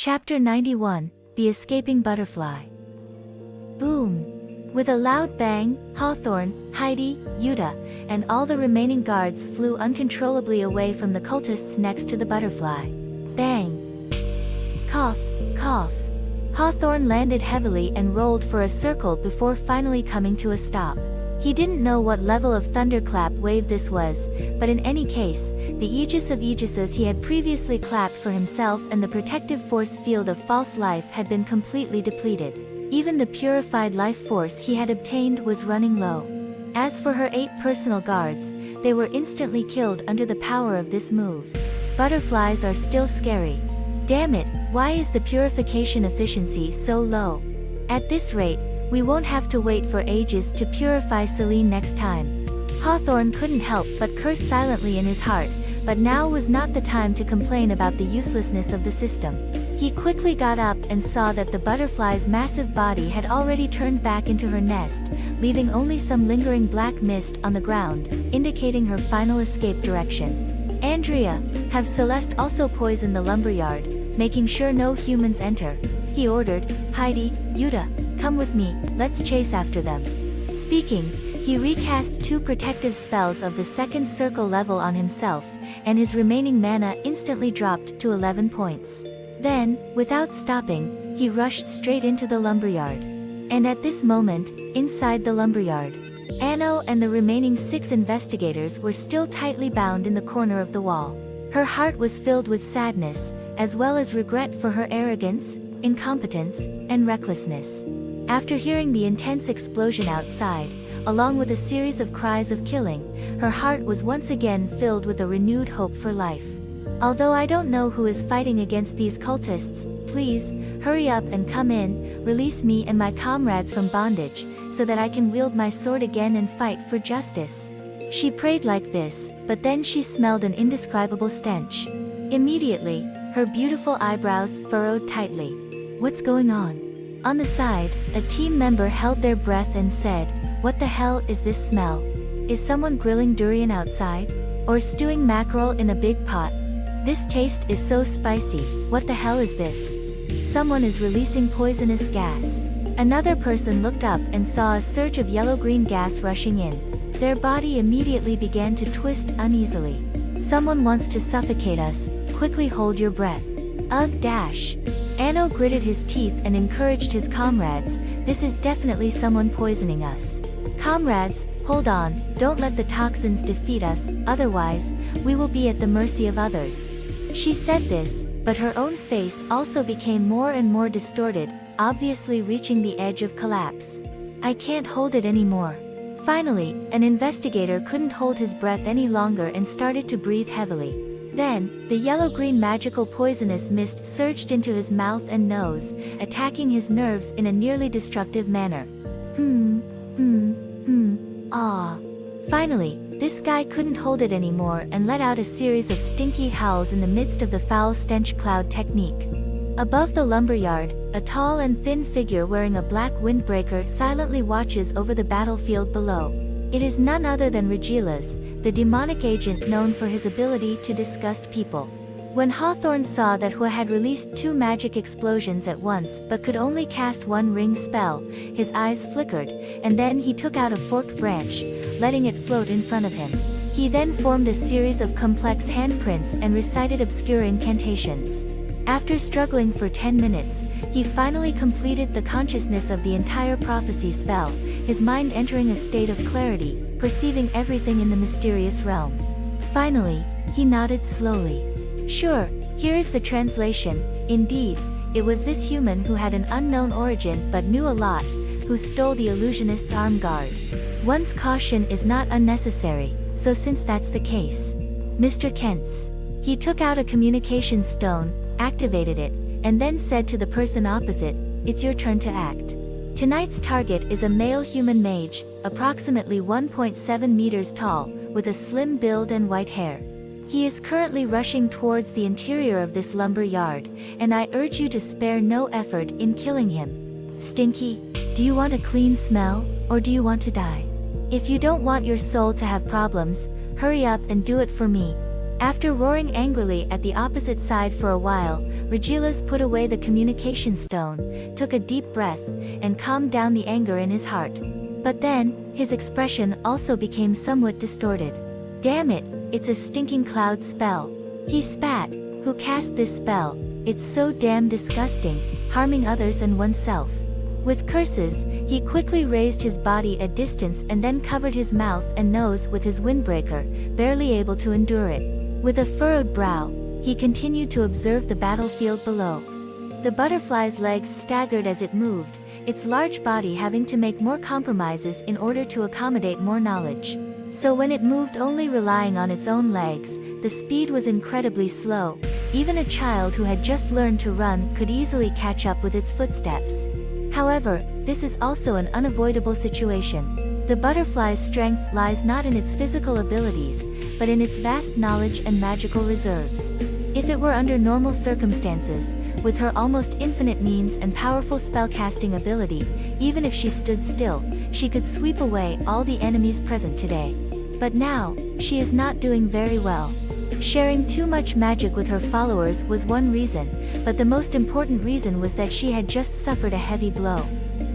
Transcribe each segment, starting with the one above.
Chapter 91, The Escaping Butterfly. Boom! With a loud bang, Hawthorne, Heidi, Yuta, and all the remaining guards flew uncontrollably away from the cultists next to the butterfly. Bang! Cough, cough. Hawthorne landed heavily and rolled for a circle before finally coming to a stop. He didn't know what level of thunderclap wave this was, but in any case, the Aegis of Aegises he had previously clapped for himself and the protective force field of false life had been completely depleted. Even the purified life force he had obtained was running low. As for her 8 personal guards, they were instantly killed under the power of this move. Butterflies are still scary. Damn it, why is the purification efficiency so low? At this rate, we won't have to wait for ages to purify Celine next time. Hawthorne couldn't help but curse silently in his heart, but now was not the time to complain about the uselessness of the system. He quickly got up and saw that the butterfly's massive body had already turned back into her nest, leaving only some lingering black mist on the ground, indicating her final escape direction. Andrea, have Celeste also poison the lumberyard, making sure no humans enter. He ordered. Heidi, Yuta, come with me, let's chase after them. Speaking, he recast 2 protective spells of the 2nd circle level on himself, and his remaining mana instantly dropped to 11 points. Then, without stopping, he rushed straight into the lumberyard. And at this moment, inside the lumberyard, Anno and the remaining 6 investigators were still tightly bound in the corner of the wall. Her heart was filled with sadness, as well as regret for her arrogance, incompetence, and recklessness. After hearing the intense explosion outside, along with a series of cries of killing, her heart was once again filled with a renewed hope for life. Although I don't know who is fighting against these cultists, please, hurry up and come in, release me and my comrades from bondage, so that I can wield my sword again and fight for justice. She prayed like this, but then she smelled an indescribable stench. Immediately, her beautiful eyebrows furrowed tightly. What's going on? On the side, a team member held their breath and said, "What the hell is this smell? Is someone grilling durian outside? Or stewing mackerel in a big pot? This taste is so spicy, what the hell is this? Someone is releasing poisonous gas." Another person looked up and saw a surge of yellow-green gas rushing in. Their body immediately began to twist uneasily. "Someone wants to suffocate us, quickly hold your breath." Ugh dash. Anno gritted his teeth and encouraged his comrades, "This is definitely someone poisoning us. Comrades, hold on, don't let the toxins defeat us, otherwise, we will be at the mercy of others." She said this, but her own face also became more and more distorted, obviously reaching the edge of collapse. "I can't hold it anymore." Finally, an investigator couldn't hold his breath any longer and started to breathe heavily. Then, the yellow-green magical poisonous mist surged into his mouth and nose, attacking his nerves in a nearly destructive manner. Ah. Finally, this guy couldn't hold it anymore and let out a series of stinky howls in the midst of the foul stench cloud technique. Above the lumberyard, a tall and thin figure wearing a black windbreaker silently watches over the battlefield below. It is none other than Regilas, the demonic agent known for his ability to disgust people. When Hawthorne saw that Hua had released 2 magic explosions at once but could only cast 1 ring spell, his eyes flickered, and then he took out a forked branch, letting it float in front of him. He then formed a series of complex handprints and recited obscure incantations. After struggling for 10 minutes, he finally completed the consciousness of the entire prophecy spell, his mind entering a state of clarity, perceiving everything in the mysterious realm. Finally, he nodded slowly. Sure, here is the translation. Indeed, it was this human who had an unknown origin but knew a lot, who stole the illusionist's arm guard. One's caution is not unnecessary, so since that's the case, Mr. Kent's. He took out a communication stone, activated it, and then said to the person opposite, "It's your turn to act." Tonight's target is a male human mage, approximately 1.7 meters tall, with a slim build and white hair. He is currently rushing towards the interior of this lumber yard, and I urge you to spare no effort in killing him. Stinky, do you want a clean smell, or do you want to die? If you don't want your soul to have problems, hurry up and do it for me. After roaring angrily at the opposite side for a while, Regillus put away the communication stone, took a deep breath, and calmed down the anger in his heart. But then, his expression also became somewhat distorted. "Damn it, it's a stinking cloud spell," he spat. "Who cast this spell? It's so damn disgusting, harming others and oneself." With curses, he quickly raised his body a distance and then covered his mouth and nose with his windbreaker, barely able to endure it. With a furrowed brow, he continued to observe the battlefield below. The butterfly's legs staggered as it moved, its large body having to make more compromises in order to accommodate more knowledge. So when it moved only relying on its own legs, the speed was incredibly slow. Even a child who had just learned to run could easily catch up with its footsteps. However, this is also an unavoidable situation. The butterfly's strength lies not in its physical abilities, but in its vast knowledge and magical reserves. If it were under normal circumstances, with her almost infinite means and powerful spellcasting ability, even if she stood still, she could sweep away all the enemies present today. But now, she is not doing very well. Sharing too much magic with her followers was one reason, but the most important reason was that she had just suffered a heavy blow.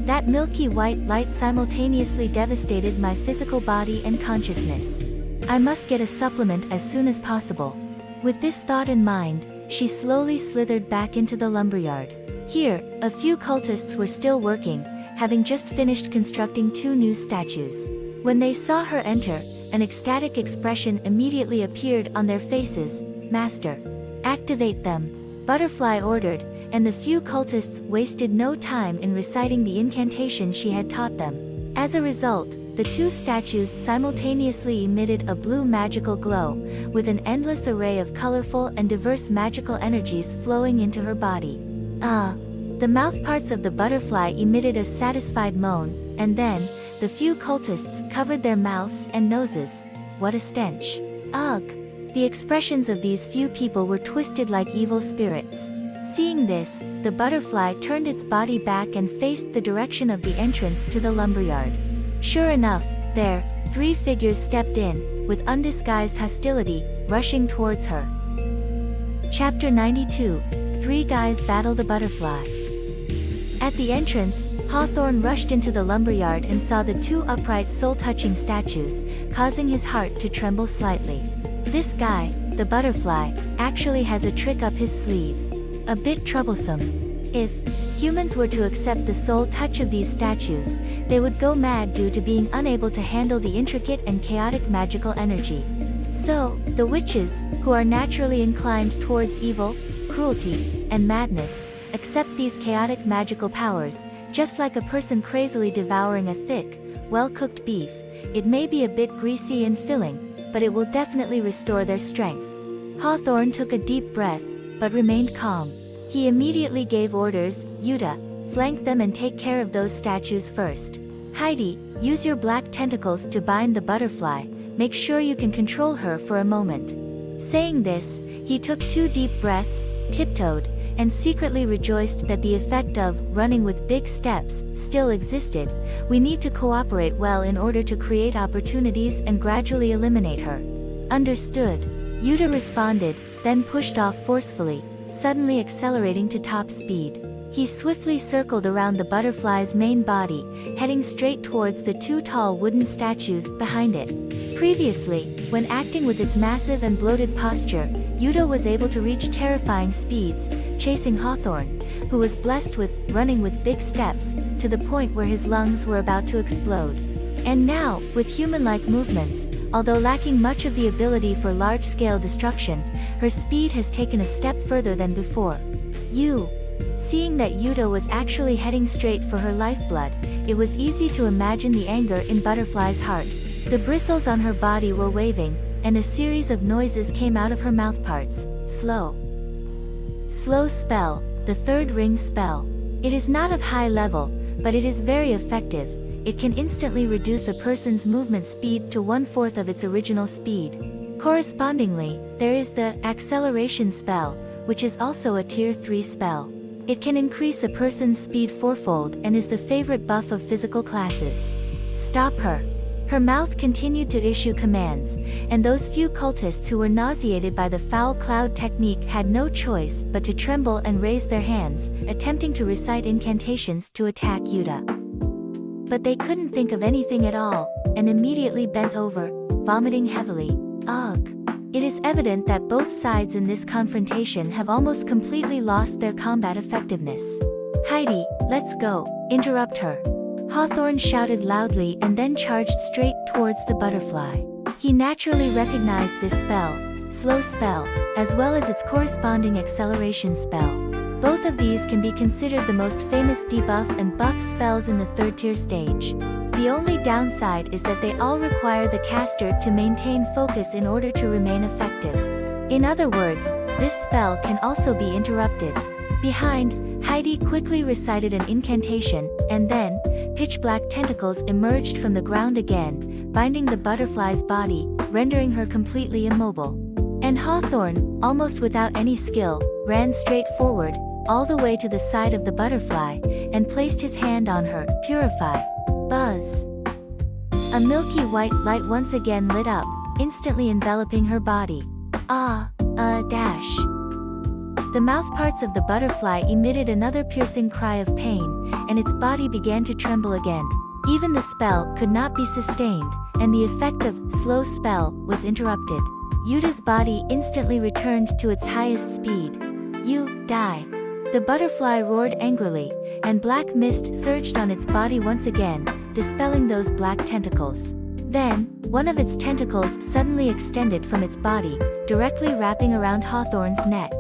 That milky white light simultaneously devastated my physical body and consciousness. I must get a supplement as soon as possible. With this thought in mind, she slowly slithered back into the lumberyard. Here, a few cultists were still working, having just finished constructing 2 new statues. When they saw her enter, an ecstatic expression immediately appeared on their faces. "Master, activate them," Butterfly ordered, and the few cultists wasted no time in reciting the incantation she had taught them. As a result, the 2 statues simultaneously emitted a blue magical glow, with an endless array of colorful and diverse magical energies flowing into her body. The mouthparts of the butterfly emitted a satisfied moan, and then, the few cultists covered their mouths and noses. What a stench! Ugh! The expressions of these few people were twisted like evil spirits. Seeing this, the butterfly turned its body back and faced the direction of the entrance to the lumberyard. Sure enough, there, 3 figures stepped in, with undisguised hostility, rushing towards her. Chapter 92, 3 Guys Battle the Butterfly. At the entrance, Hawthorne rushed into the lumberyard and saw the 2 upright soul-touching statues, causing his heart to tremble slightly. This guy, the butterfly, actually has a trick up his sleeve. A bit troublesome. If humans were to accept the soul touch of these statues, they would go mad due to being unable to handle the intricate and chaotic magical energy. So, the witches, who are naturally inclined towards evil, cruelty, and madness, accept these chaotic magical powers, just like a person crazily devouring a thick, well-cooked beef. It may be a bit greasy and filling, but it will definitely restore their strength. Hawthorne took a deep breath, but remained calm. He immediately gave orders. "Yuta, flank them and take care of those statues first. Heidi, use your black tentacles to bind the butterfly, make sure you can control her for a moment." Saying this, he took 2 deep breaths, tiptoed, and secretly rejoiced that the effect of running with big steps still existed. "We need to cooperate well in order to create opportunities and gradually eliminate her." "Understood," Yuta responded, then pushed off forcefully, suddenly accelerating to top speed. He swiftly circled around the butterfly's main body, heading straight towards the 2 tall wooden statues behind it. Previously, when acting with its massive and bloated posture, Yuta was able to reach terrifying speeds, chasing Hawthorne, who was blessed with running with big steps, to the point where his lungs were about to explode. And now, with human-like movements, although lacking much of the ability for large-scale destruction, her speed has taken a step further than before. Seeing that Yuta was actually heading straight for her lifeblood, it was easy to imagine the anger in Butterfly's heart. The bristles on her body were waving, and a series of noises came out of her mouthparts. Slow spell, the 3rd ring spell. It is not of high level, but it is very effective. It can instantly reduce a person's movement speed to 1/4 of its original speed. Correspondingly, there is the acceleration spell, which is also a tier 3 spell. It can increase a person's speed 4-fold and is the favorite buff of physical classes. Stop her. Her mouth continued to issue commands, and those few cultists who were nauseated by the foul cloud technique had no choice but to tremble and raise their hands, attempting to recite incantations to attack Yuta. But they couldn't think of anything at all, and immediately bent over, vomiting heavily. Ugh. It is evident that both sides in this confrontation have almost completely lost their combat effectiveness. Heidi, let's go, interrupt her. Hawthorne shouted loudly and then charged straight towards the butterfly. He naturally recognized this spell, slow spell, as well as its corresponding acceleration spell. Both of these can be considered the most famous debuff and buff spells in the 3rd tier stage. The only downside is that they all require the caster to maintain focus in order to remain effective. In other words, this spell can also be interrupted. Behind, Heidi quickly recited an incantation, and then, pitch-black tentacles emerged from the ground again, binding the butterfly's body, rendering her completely immobile. And Hawthorne, almost without any skill, ran straight forward, all the way to the side of the butterfly, and placed his hand on her. Purify. Buzz. A milky white light once again lit up, instantly enveloping her body. Dash. The mouthparts of the butterfly emitted another piercing cry of pain, and its body began to tremble again. Even the spell could not be sustained, and the effect of slow spell was interrupted. Yuta's body instantly returned to its highest speed. You die. The butterfly roared angrily, and black mist surged on its body once again, dispelling those black tentacles. Then, one of its tentacles suddenly extended from its body, directly wrapping around Hawthorne's neck.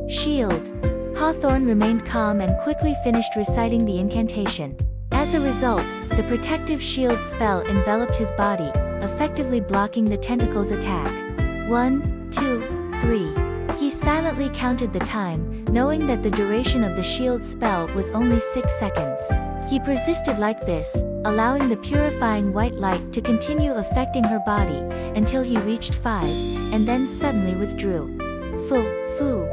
Shield. Hawthorne remained calm and quickly finished reciting the incantation. As a result, the protective shield spell enveloped his body, effectively blocking the tentacle's attack. 1, 2, 3. He silently counted the time, knowing that the duration of the shield spell was only 6 seconds. He persisted like this, allowing the purifying white light to continue affecting her body, until he reached 5, and then suddenly withdrew. Foo.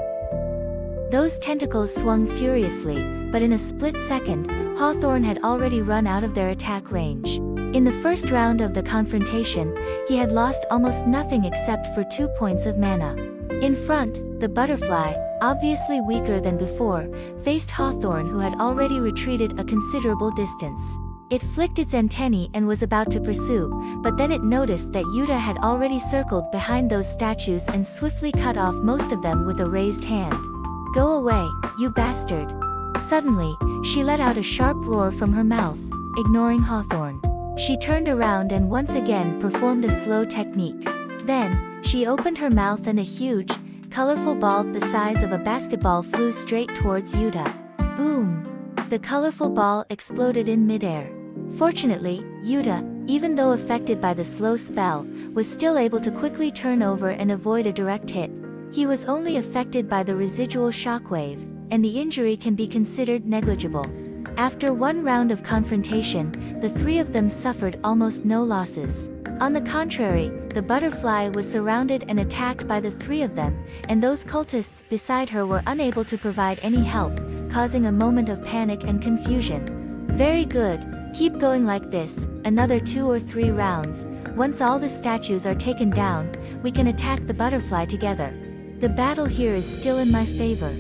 Those tentacles swung furiously, but in a split second, Hawthorne had already run out of their attack range. In the first round of the confrontation, he had lost almost nothing except for 2 points of mana. In front, the butterfly, obviously weaker than before, faced Hawthorne, who had already retreated a considerable distance. It flicked its antennae and was about to pursue, but then it noticed that Yuta had already circled behind those statues and swiftly cut off most of them with a raised hand. Go away, you bastard. Suddenly, she let out a sharp roar from her mouth, ignoring Hawthorne. She turned around and once again performed a slow technique. Then, she opened her mouth and a huge, colorful ball the size of a basketball flew straight towards Yuta. Boom! The colorful ball exploded in midair. Fortunately, Yuta, even though affected by the slow spell, was still able to quickly turn over and avoid a direct hit. He was only affected by the residual shockwave, and the injury can be considered negligible. After one round of confrontation, the 3 of them suffered almost no losses. On the contrary, the butterfly was surrounded and attacked by the 3 of them, and those cultists beside her were unable to provide any help, causing a moment of panic and confusion. Very good, keep going like this, another 2 or 3 rounds. Once all the statues are taken down, we can attack the butterfly together. The battle here is still in my favor.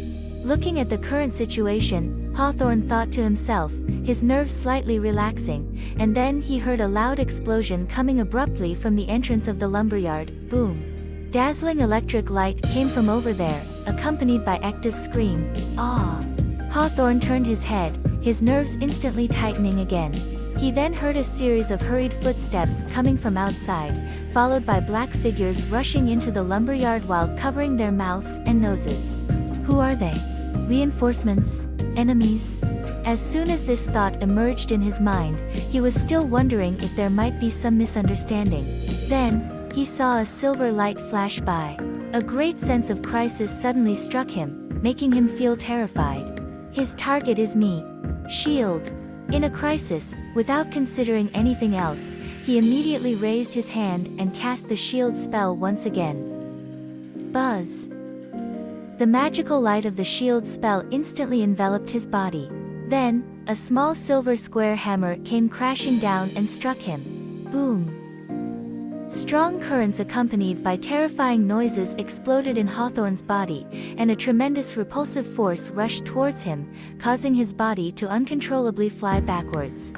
Looking at the current situation, Hawthorne thought to himself, his nerves slightly relaxing, and then he heard a loud explosion coming abruptly from the entrance of the lumberyard. Boom! Dazzling electric light came from over there, accompanied by Ekta's scream, "Ah!" Hawthorne turned his head, his nerves instantly tightening again. He then heard a series of hurried footsteps coming from outside, followed by black figures rushing into the lumberyard while covering their mouths and noses. Who are they? Reinforcements? Enemies? As soon as this thought emerged in his mind, he was still wondering if there might be some misunderstanding. Then, he saw a silver light flash by. A great sense of crisis suddenly struck him, making him feel terrified. His target is me. Shield. In a crisis, without considering anything else, he immediately raised his hand and cast the shield spell once again. Buzz. The magical light of the shield spell instantly enveloped his body. Then, a small silver square hammer came crashing down and struck him. Boom! Strong currents accompanied by terrifying noises exploded in Hawthorne's body, and a tremendous repulsive force rushed towards him, causing his body to uncontrollably fly backwards.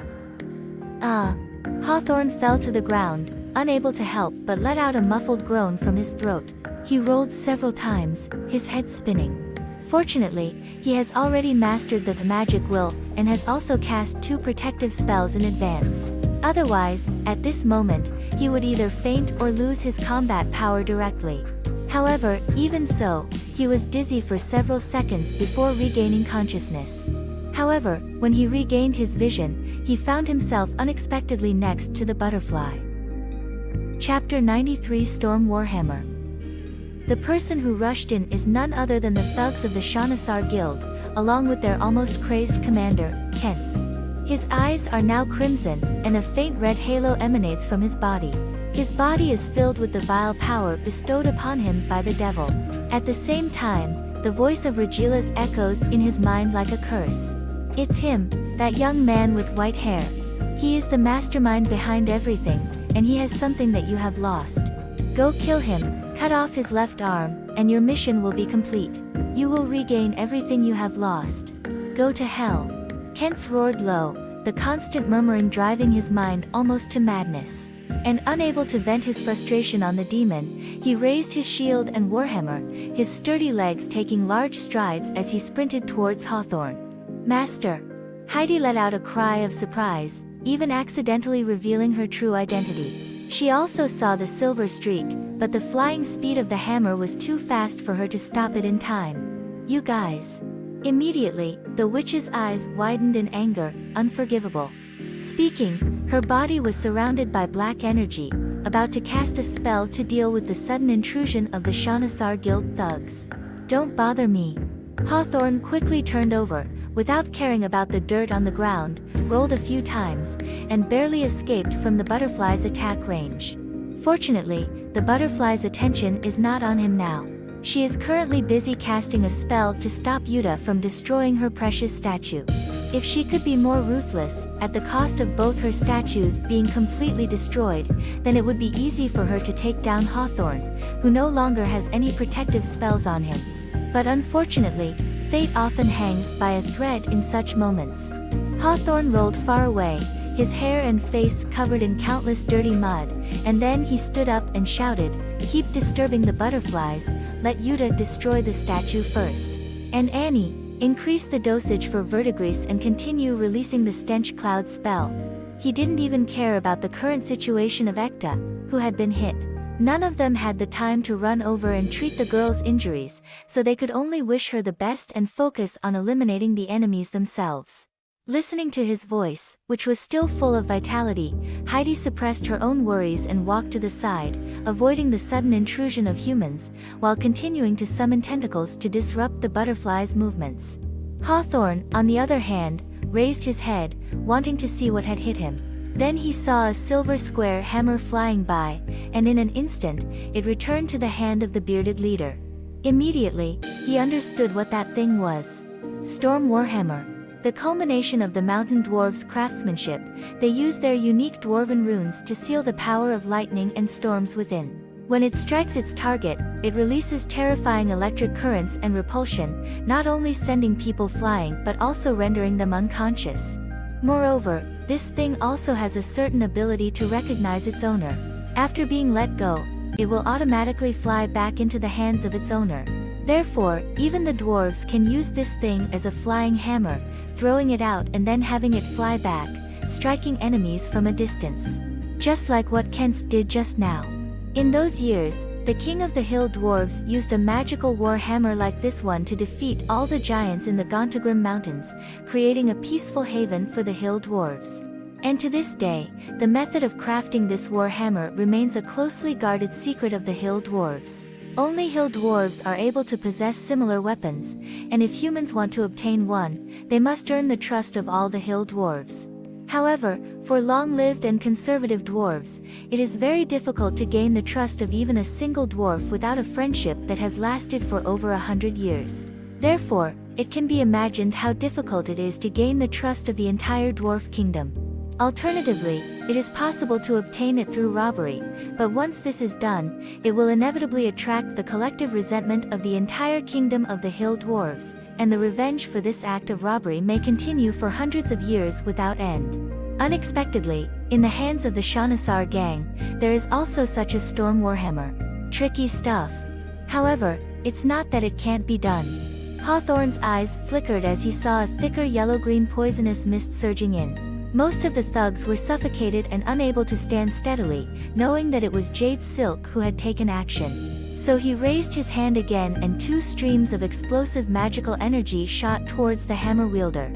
Hawthorne fell to the ground, unable to help but let out a muffled groan from his throat. He rolled several times, his head spinning. Fortunately, he has already mastered the magic will, and has also cast 2 protective spells in advance. Otherwise, at this moment, he would either faint or lose his combat power directly. However, even so, he was dizzy for several seconds before regaining consciousness. However, when he regained his vision, he found himself unexpectedly next to the butterfly. Chapter 93 Storm Warhammer. The person who rushed in is none other than the thugs of the Shanasar Guild, along with their almost crazed commander, Kents. His eyes are now crimson, and a faint red halo emanates from his body. His body is filled with the vile power bestowed upon him by the devil. At the same time, the voice of Regilas echoes in his mind like a curse. It's him, that young man with white hair. He is the mastermind behind everything, and he has something that you have lost. Go kill him, cut off his left arm, and your mission will be complete. You will regain everything you have lost. Go to hell. Kents roared low, the constant murmuring driving his mind almost to madness. And unable to vent his frustration on the demon, he raised his shield and warhammer, his sturdy legs taking large strides as he sprinted towards Hawthorne. Master! Heidi let out a cry of surprise, even accidentally revealing her true identity. She also saw the silver streak, but the flying speed of the hammer was too fast for her to stop it in time. You guys! Immediately, the witch's eyes widened in anger, unforgivable. Speaking, her body was surrounded by black energy, about to cast a spell to deal with the sudden intrusion of the Shanasar Guild thugs. Don't bother me. Hawthorne quickly turned over, without caring about the dirt on the ground, rolled a few times, and barely escaped from the butterfly's attack range. Fortunately, the butterfly's attention is not on him now. She is currently busy casting a spell to stop Yuta from destroying her precious statue. If she could be more ruthless, at the cost of both her statues being completely destroyed, then it would be easy for her to take down Hawthorne, who no longer has any protective spells on him. But unfortunately, fate often hangs by a thread in such moments. Hawthorne rolled far away, his hair and face covered in countless dirty mud, and then he stood up and shouted, "Keep disturbing the butterflies, let Yuta destroy the statue first. And Annie, increase the dosage for verdigris and continue releasing the stench cloud spell." He didn't even care about the current situation of Ekta, who had been hit. None of them had the time to run over and treat the girl's injuries, so they could only wish her the best and focus on eliminating the enemies themselves. Listening to his voice, which was still full of vitality, Heidi suppressed her own worries and walked to the side, avoiding the sudden intrusion of humans, while continuing to summon tentacles to disrupt the butterfly's movements. Hawthorne, on the other hand, raised his head, wanting to see what had hit him. Then he saw a silver square hammer flying by, and in an instant, it returned to the hand of the bearded leader. Immediately, he understood what that thing was. Storm Warhammer. The culmination of the mountain dwarves' craftsmanship, they use their unique dwarven runes to seal the power of lightning and storms within. When it strikes its target, it releases terrifying electric currents and repulsion, not only sending people flying but also rendering them unconscious. Moreover, this thing also has a certain ability to recognize its owner. After being let go, it will automatically fly back into the hands of its owner. Therefore, even the dwarves can use this thing as a flying hammer, throwing it out and then having it fly back, striking enemies from a distance. Just like what Kents did just now. In those years, the king of the hill dwarves used a magical war hammer like this one to defeat all the giants in the Gontagrim mountains, creating a peaceful haven for the hill dwarves. And to this day, the method of crafting this war hammer remains a closely guarded secret of the hill dwarves. Only hill dwarves are able to possess similar weapons, and if humans want to obtain one, they must earn the trust of all the hill dwarves. However, for long-lived and conservative dwarves, it is very difficult to gain the trust of even a single dwarf without a friendship that has lasted for over 100 years. Therefore, it can be imagined how difficult it is to gain the trust of the entire dwarf kingdom. Alternatively, it is possible to obtain it through robbery, but once this is done, it will inevitably attract the collective resentment of the entire kingdom of the Hill Dwarves, and the revenge for this act of robbery may continue for hundreds of years without end. Unexpectedly, in the hands of the Shanasar gang, there is also such a storm warhammer. Tricky stuff. However, it's not that it can't be done. Hawthorne's eyes flickered as he saw a thicker yellow-green poisonous mist surging in. Most of the thugs were suffocated and unable to stand steadily, knowing that it was Jade Silk who had taken action. So he raised his hand again and 2 streams of explosive magical energy shot towards the hammer wielder.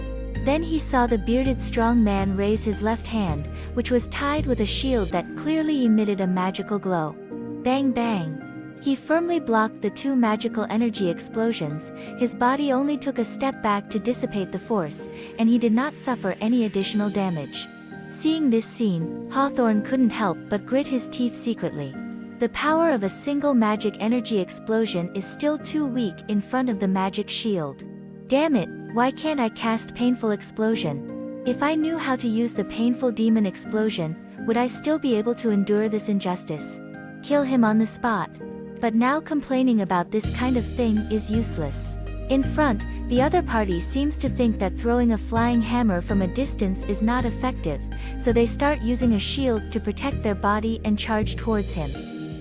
Then he saw the bearded strong man raise his left hand, which was tied with a shield that clearly emitted a magical glow. Bang bang! He firmly blocked the 2 magical energy explosions, his body only took a step back to dissipate the force, and he did not suffer any additional damage. Seeing this scene, Hawthorne couldn't help but grit his teeth secretly. The power of a single magic energy explosion is still too weak in front of the magic shield. Damn it, why can't I cast Painful Explosion? If I knew how to use the Painful Demon Explosion, would I still be able to endure this injustice? Kill him on the spot. But now complaining about this kind of thing is useless. In front, the other party seems to think that throwing a flying hammer from a distance is not effective, so they start using a shield to protect their body and charge towards him.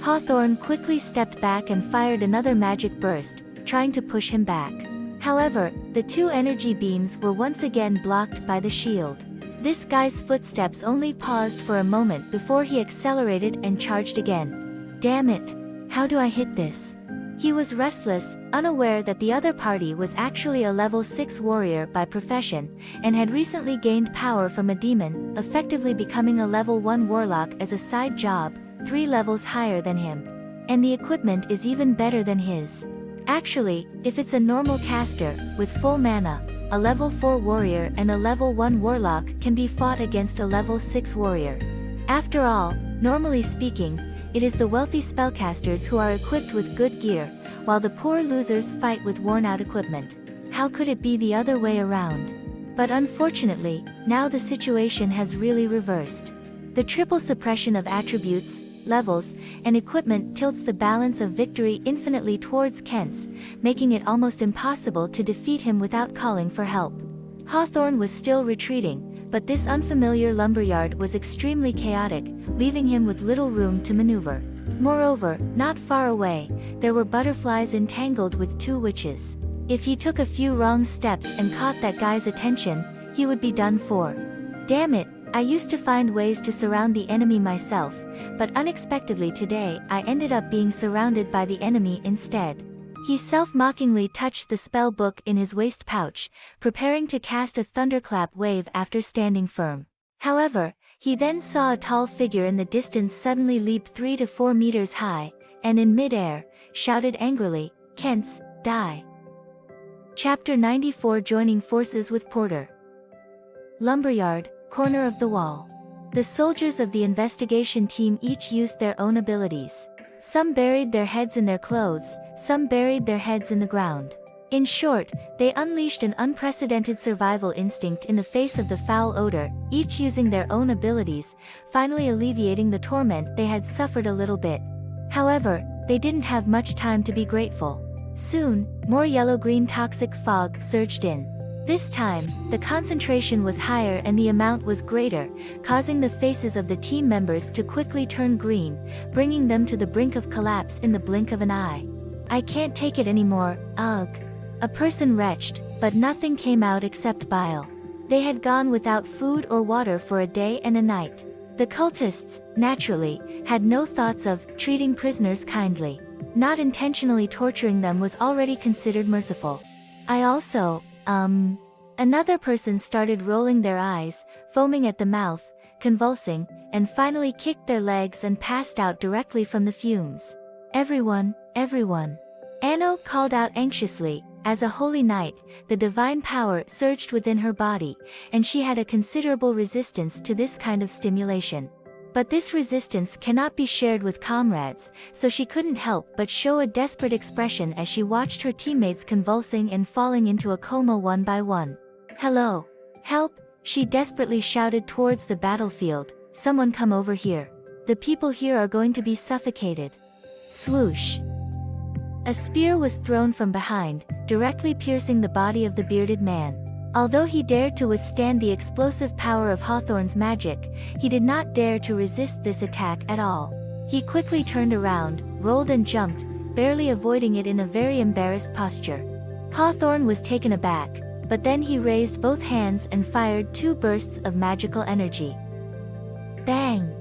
Hawthorne quickly stepped back and fired another magic burst, trying to push him back. However, the 2 energy beams were once again blocked by the shield. This guy's footsteps only paused for a moment before he accelerated and charged again. Damn it! How do I hit this? He was restless, unaware that the other party was actually a level 6 warrior by profession, and had recently gained power from a demon, effectively becoming a level 1 warlock as a side job, 3 levels higher than him. And the equipment is even better than his. Actually, if it's a normal caster, with full mana, a level 4 warrior and a level 1 warlock can be fought against a level 6 warrior. After all, normally speaking, it is the wealthy spellcasters who are equipped with good gear, while the poor losers fight with worn-out equipment. How could it be the other way around? But unfortunately, now the situation has really reversed. The triple suppression of attributes, levels, and equipment tilts the balance of victory infinitely towards Kent's, making it almost impossible to defeat him without calling for help. Hawthorne was still retreating, but this unfamiliar lumberyard was extremely chaotic, leaving him with little room to maneuver. Moreover, not far away, there were butterflies entangled with 2 witches. If he took a few wrong steps and caught that guy's attention, he would be done for. Damn it, I used to find ways to surround the enemy myself, but unexpectedly today I ended up being surrounded by the enemy instead. He self-mockingly touched the spell book in his waist pouch, preparing to cast a thunderclap wave after standing firm. However, he then saw a tall figure in the distance suddenly leap 3 to 4 meters high, and in mid-air, shouted angrily, "Kents, die!" Chapter 94 Joining Forces with Porter. Lumberyard, corner of the wall. The soldiers of the investigation team each used their own abilities. Some buried their heads in their clothes, some buried their heads in the ground. In short, they unleashed an unprecedented survival instinct in the face of the foul odor, each using their own abilities, finally alleviating the torment they had suffered a little bit. However, they didn't have much time to be grateful. Soon, more yellow-green toxic fog surged in. This time, the concentration was higher and the amount was greater, causing the faces of the team members to quickly turn green, bringing them to the brink of collapse in the blink of an eye. "I can't take it anymore, ugh." A person retched, but nothing came out except bile. They had gone without food or water for a day and a night. The cultists, naturally, had no thoughts of treating prisoners kindly. Not intentionally torturing them was already considered merciful. I also, Another person started rolling their eyes, foaming at the mouth, convulsing, and finally kicked their legs and passed out directly from the fumes. "Everyone, everyone." Anno called out anxiously. As a holy knight, the divine power surged within her body, and she had a considerable resistance to this kind of stimulation. But this resistance cannot be shared with comrades, so she couldn't help but show a desperate expression as she watched her teammates convulsing and falling into a coma one by one. "Hello. Help, She desperately shouted towards the battlefield, "Someone come over here. The people here are going to be suffocated." Swoosh! A spear was thrown from behind, directly piercing the body of the bearded man. Although he dared to withstand the explosive power of Hawthorne's magic, he did not dare to resist this attack at all. He quickly turned around, rolled and jumped, barely avoiding it in a very embarrassed posture. Hawthorne was taken aback, but then he raised both hands and fired 2 bursts of magical energy. Bang!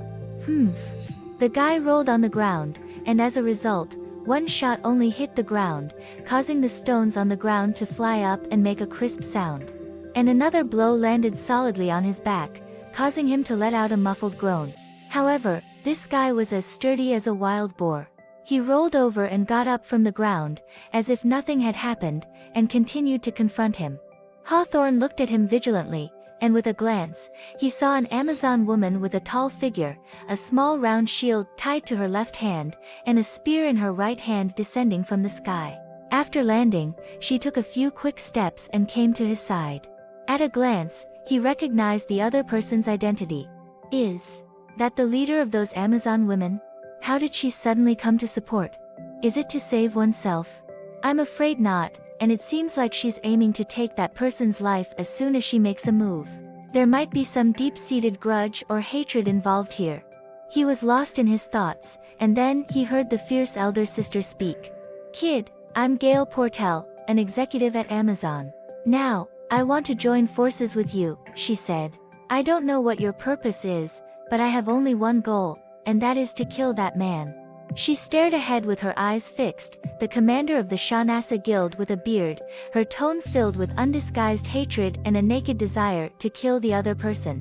Humph! The guy rolled on the ground, and as a result, one shot only hit the ground, causing the stones on the ground to fly up and make a crisp sound. And another blow landed solidly on his back, causing him to let out a muffled groan. However, this guy was as sturdy as a wild boar. He rolled over and got up from the ground, as if nothing had happened, and continued to confront him. Hawthorne looked at him vigilantly, and with a glance, he saw an Amazon woman with a tall figure, a small round shield tied to her left hand, and a spear in her right hand descending from the sky. After landing, she took a few quick steps and came to his side. At a glance, he recognized the other person's identity. Is that the leader of those Amazon women? How did she suddenly come to support? Is it to save oneself? I'm afraid not, and it seems like she's aiming to take that person's life as soon as she makes a move. There might be some deep-seated grudge or hatred involved here. He was lost in his thoughts, and then he heard the fierce elder sister speak. "Kid, I'm Gail Portell, an executive at Amazon. Now, I want to join forces with you," she said. "I don't know what your purpose is, but I have only one goal, and that is to kill that man." She stared ahead with her eyes fixed, the commander of the Shahnasa Guild with a beard, her tone filled with undisguised hatred and a naked desire to kill the other person.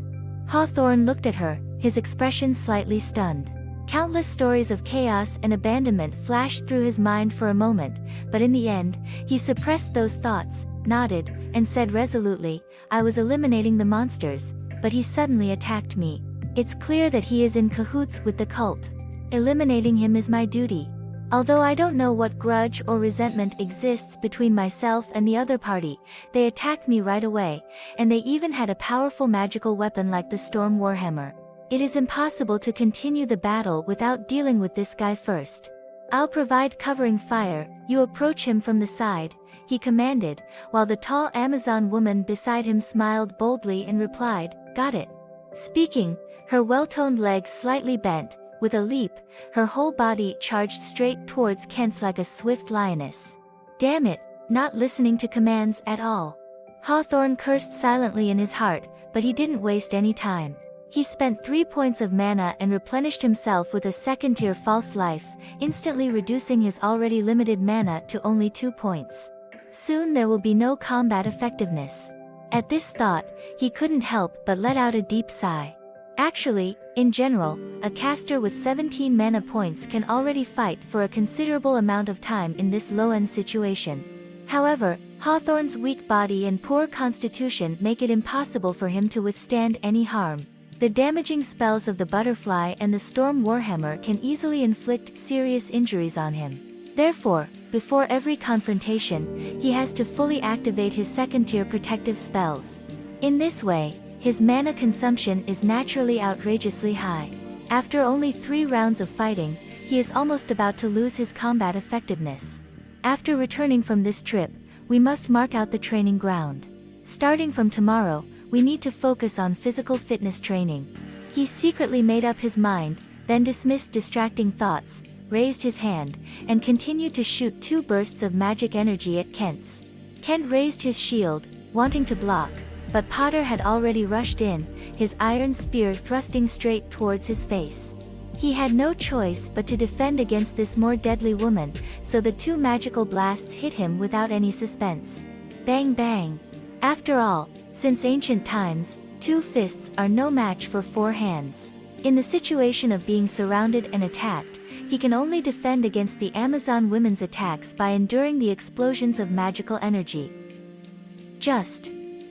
Hawthorne looked at her, his expression slightly stunned. Countless stories of chaos and abandonment flashed through his mind for a moment, but in the end, he suppressed those thoughts, nodded, and said resolutely, "I was eliminating the monsters, but he suddenly attacked me. It's clear that he is in cahoots with the cult. Eliminating him is my duty. Although I don't know what grudge or resentment exists between myself and the other party, they attacked me right away, and they even had a powerful magical weapon like the Storm Warhammer. It is impossible to continue the battle without dealing with this guy first. I'll provide covering fire, you approach him from the side," he commanded, while the tall Amazon woman beside him smiled boldly and replied, "Got it." Speaking, her well-toned legs slightly bent. With a leap, her whole body charged straight towards Kent's like a swift lioness. Damn it, not listening to commands at all. Hawthorne cursed silently in his heart, but he didn't waste any time. He spent 3 points of mana and replenished himself with a second-tier false life, instantly reducing his already limited mana to only 2 points. Soon there will be no combat effectiveness. At this thought, he couldn't help but let out a deep sigh. Actually, in general, a caster with 17 mana points can already fight for a considerable amount of time in this low-end situation. However, Hawthorne's weak body and poor constitution make it impossible for him to withstand any harm. The damaging spells of the Butterfly and the Storm Warhammer can easily inflict serious injuries on him. Therefore, before every confrontation, he has to fully activate his second-tier protective spells. In this way, his mana consumption is naturally outrageously high. After only 3 rounds of fighting, he is almost about to lose his combat effectiveness. After returning from this trip, we must mark out the training ground. Starting from tomorrow, we need to focus on physical fitness training. He secretly made up his mind, then dismissed distracting thoughts, raised his hand, and continued to shoot 2 bursts of magic energy at Kent's. Kent raised his shield, wanting to block, but Potter had already rushed in, his iron spear thrusting straight towards his face. He had no choice but to defend against this more deadly woman, so the 2 magical blasts hit him without any suspense. Bang bang! After all, since ancient times, 2 fists are no match for 4 hands. In the situation of being surrounded and attacked, he can only defend against the Amazon women's attacks by enduring the explosions of magical energy.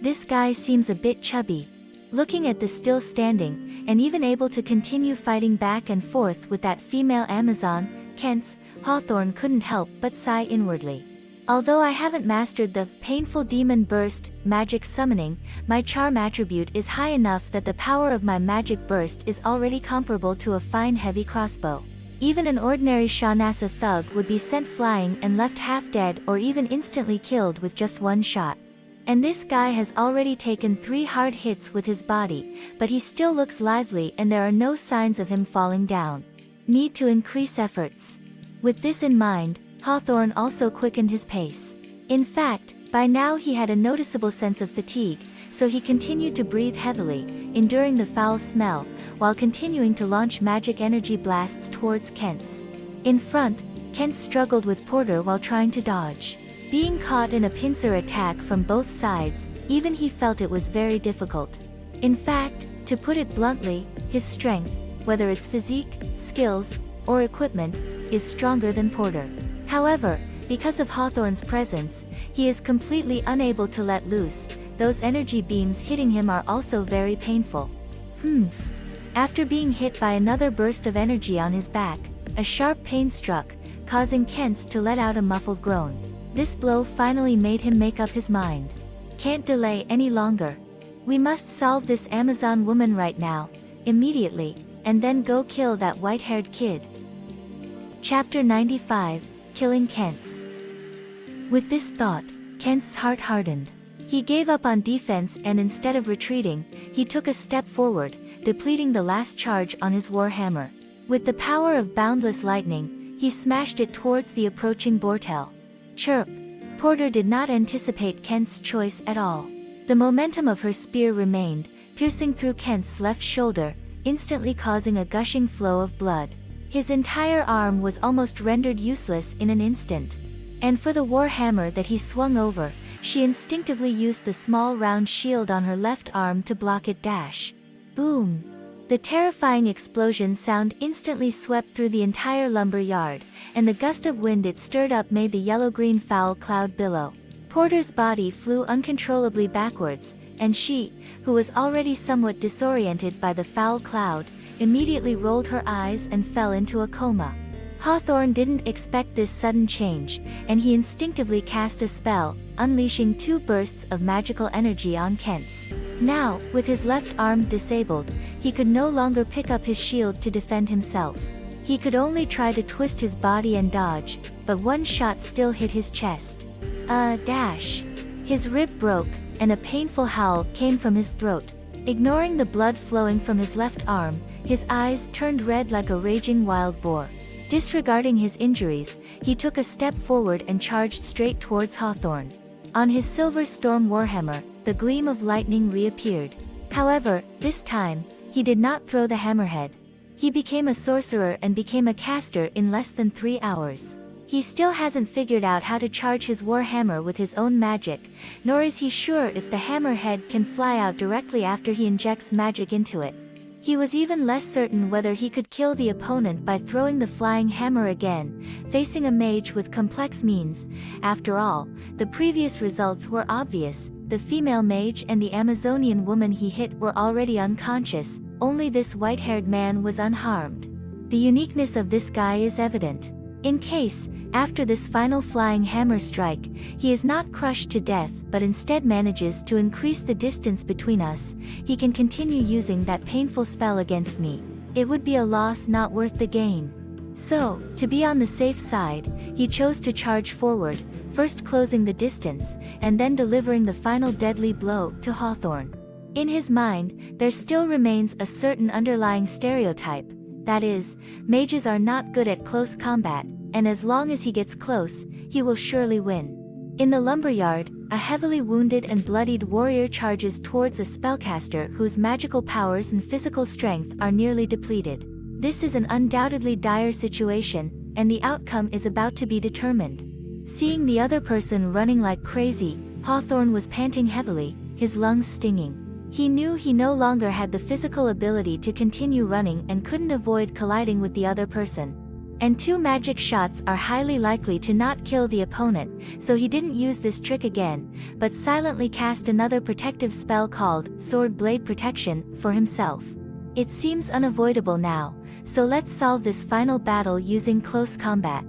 This guy seems a bit chubby. Looking at the still standing, and even able to continue fighting back and forth with that female Amazon, Kent's, Hawthorne couldn't help but sigh inwardly. Although I haven't mastered the painful demon burst magic summoning, my charm attribute is high enough that the power of my magic burst is already comparable to a fine heavy crossbow. Even an ordinary Shahnasa thug would be sent flying and left half dead or even instantly killed with just one shot. And this guy has already taken 3 hard hits with his body, but he still looks lively and there are no signs of him falling down. Need to increase efforts. With this in mind, Hawthorne also quickened his pace. In fact, by now he had a noticeable sense of fatigue, so he continued to breathe heavily, enduring the foul smell, while continuing to launch magic energy blasts towards Kent's. In front, Kent struggled with Porter while trying to dodge. Being caught in a pincer attack from both sides, even he felt it was very difficult. In fact, to put it bluntly, his strength, whether it's physique, skills, or equipment, is stronger than Porter. However, because of Hawthorne's presence, he is completely unable to let loose. Those energy beams hitting him are also very painful. After being hit by another burst of energy on his back, a sharp pain struck, causing Kent to let out a muffled groan. This blow finally made him make up his mind. Can't delay any longer. We must solve this Amazon woman right now, immediately, and then go kill that white-haired kid. Chapter 95, Killing Kent's. With this thought, Kent's heart hardened. He gave up on defense and instead of retreating, he took a step forward, depleting the last charge on his warhammer. With the power of boundless lightning, he smashed it towards the approaching Bortel. Chirp! Porter did not anticipate Kent's choice at all. The momentum of her spear remained, piercing through Kent's left shoulder, instantly causing a gushing flow of blood. His entire arm was almost rendered useless in an instant. And for the warhammer that he swung over, she instinctively used the small round shield on her left arm to block it. Boom! The terrifying explosion sound instantly swept through the entire lumber yard, and the gust of wind it stirred up made the yellow-green foul cloud billow. Porter's body flew uncontrollably backwards, and she, who was already somewhat disoriented by the foul cloud, immediately rolled her eyes and fell into a coma. Hawthorne didn't expect this sudden change, and he instinctively cast a spell, unleashing 2 bursts of magical energy on Kent's. Now, with his left arm disabled, he could no longer pick up his shield to defend himself. He could only try to twist his body and dodge, but one shot still hit his chest. His rib broke, and a painful howl came from his throat. Ignoring the blood flowing from his left arm, his eyes turned red like a raging wild boar. Disregarding his injuries, he took a step forward and charged straight towards Hawthorne. On his silver storm warhammer, the gleam of lightning reappeared. However, this time, he did not throw the hammerhead. He became a sorcerer and became a caster in less than 3 hours. He still hasn't figured out how to charge his warhammer with his own magic, nor is he sure if the hammerhead can fly out directly after he injects magic into it. He was even less certain whether he could kill the opponent by throwing the flying hammer again, facing a mage with complex means. After all, the previous results were obvious. The female mage and the Amazonian woman he hit were already unconscious, only this white-haired man was unharmed. The uniqueness of this guy is evident. In case, after this final flying hammer strike, he is not crushed to death but instead manages to increase the distance between us, he can continue using that painful spell against me. It would be a loss not worth the gain. So, to be on the safe side, he chose to charge forward, first closing the distance, and then delivering the final deadly blow to Hawthorne. In his mind, there still remains a certain underlying stereotype, that is, mages are not good at close combat, and as long as he gets close, he will surely win. In the lumberyard, a heavily wounded and bloodied warrior charges towards a spellcaster whose magical powers and physical strength are nearly depleted. This is an undoubtedly dire situation, and the outcome is about to be determined. Seeing the other person running like crazy, Hawthorne was panting heavily, his lungs stinging. He knew he no longer had the physical ability to continue running and couldn't avoid colliding with the other person. And 2 magic shots are highly likely to not kill the opponent, so he didn't use this trick again, but silently cast another protective spell called Sword Blade Protection for himself. It seems unavoidable now, so let's solve this final battle using close combat.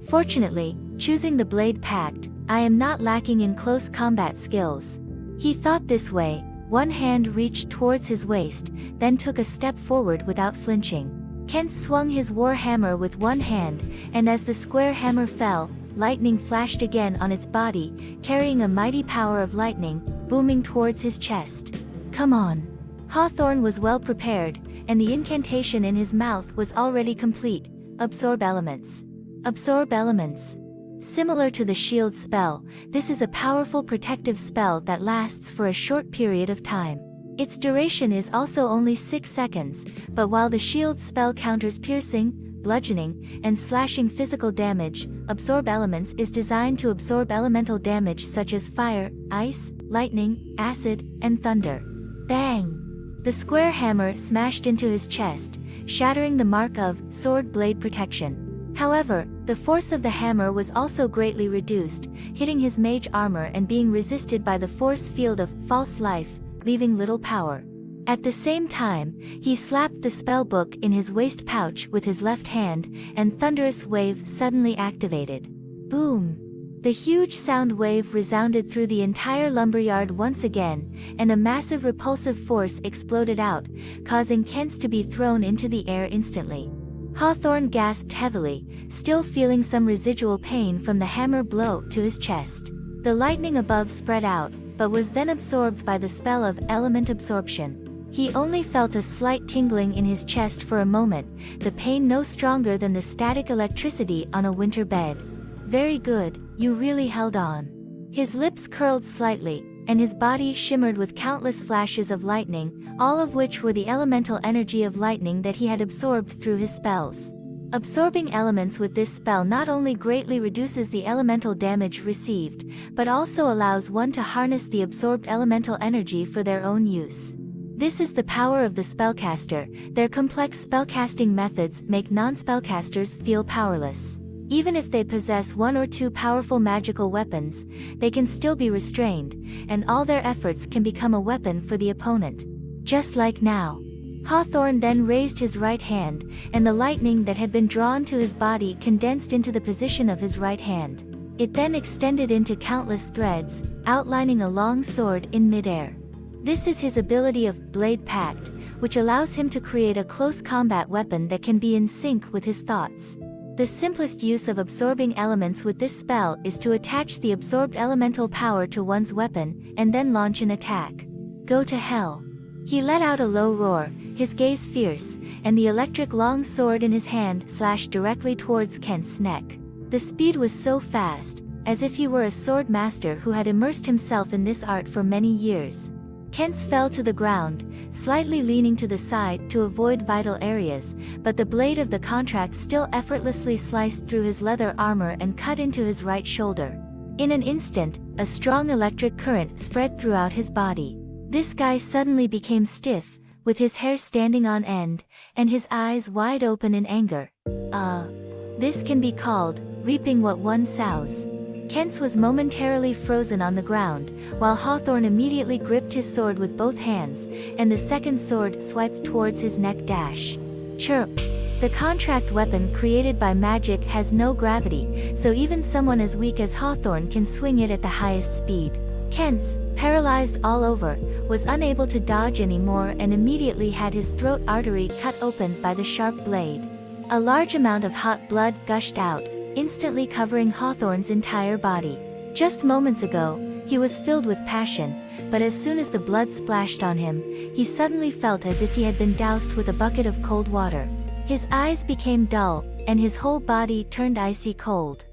Fortunately, choosing the blade pact, I am not lacking in close combat skills. He thought this way, one hand reached towards his waist, then took a step forward without flinching. Kent swung his war hammer with one hand, and as the square hammer fell, lightning flashed again on its body, carrying a mighty power of lightning, booming towards his chest. Come on. Hawthorne was well prepared, and the incantation in his mouth was already complete. Absorb elements. Absorb elements. Similar to the shield spell, this is a powerful protective spell that lasts for a short period of time. Its duration is also only 6 seconds, but while the shield spell counters piercing, bludgeoning, and slashing physical damage, absorb elements is designed to absorb elemental damage such as fire, ice, lightning, acid, and thunder. Bang! The square hammer smashed into his chest, shattering the mark of sword blade protection. However, the force of the hammer was also greatly reduced, hitting his mage armor and being resisted by the force field of false life, leaving little power. At the same time, he slapped the spellbook in his waist pouch with his left hand, and thunderous wave suddenly activated. Boom! The huge sound wave resounded through the entire lumberyard once again, and a massive repulsive force exploded out, causing Kent to be thrown into the air instantly. Hawthorne gasped heavily, still feeling some residual pain from the hammer blow to his chest. The lightning above spread out, but was then absorbed by the spell of element absorption. He only felt a slight tingling in his chest for a moment, the pain no stronger than the static electricity on a winter bed. Very good, you really held on. His lips curled slightly, and his body shimmered with countless flashes of lightning, all of which were the elemental energy of lightning that he had absorbed through his spells. Absorbing elements with this spell not only greatly reduces the elemental damage received, but also allows one to harness the absorbed elemental energy for their own use. This is the power of the spellcaster. Their complex spellcasting methods make non-spellcasters feel powerless. Even if they possess one or two powerful magical weapons, they can still be restrained, and all their efforts can become a weapon for the opponent. Just like now. Hawthorne then raised his right hand, and the lightning that had been drawn to his body condensed into the position of his right hand. It then extended into countless threads, outlining a long sword in midair. This is his ability of Blade Pact, which allows him to create a close combat weapon that can be in sync with his thoughts. The simplest use of absorbing elements with this spell is to attach the absorbed elemental power to one's weapon, and then launch an attack. Go to hell. He let out a low roar, his gaze fierce, and the electric long sword in his hand slashed directly towards Kent's neck. The speed was so fast, as if he were a sword master who had immersed himself in this art for many years. Kent fell to the ground, slightly leaning to the side to avoid vital areas, but the blade of the contract still effortlessly sliced through his leather armor and cut into his right shoulder. In an instant, a strong electric current spread throughout his body. This guy suddenly became stiff, with his hair standing on end, and his eyes wide open in anger. This can be called reaping what one sows. Kent was momentarily frozen on the ground, while Hawthorne immediately gripped his sword with both hands, and the second sword swiped towards his neck. Chirp! The contract weapon created by magic has no gravity, so even someone as weak as Hawthorne can swing it at the highest speed. Kent, paralyzed all over, was unable to dodge anymore and immediately had his throat artery cut open by the sharp blade. A large amount of hot blood gushed out, instantly covering Hawthorne's entire body. Just moments ago, he was filled with passion, but as soon as the blood splashed on him, he suddenly felt as if he had been doused with a bucket of cold water. His eyes became dull, and his whole body turned icy cold.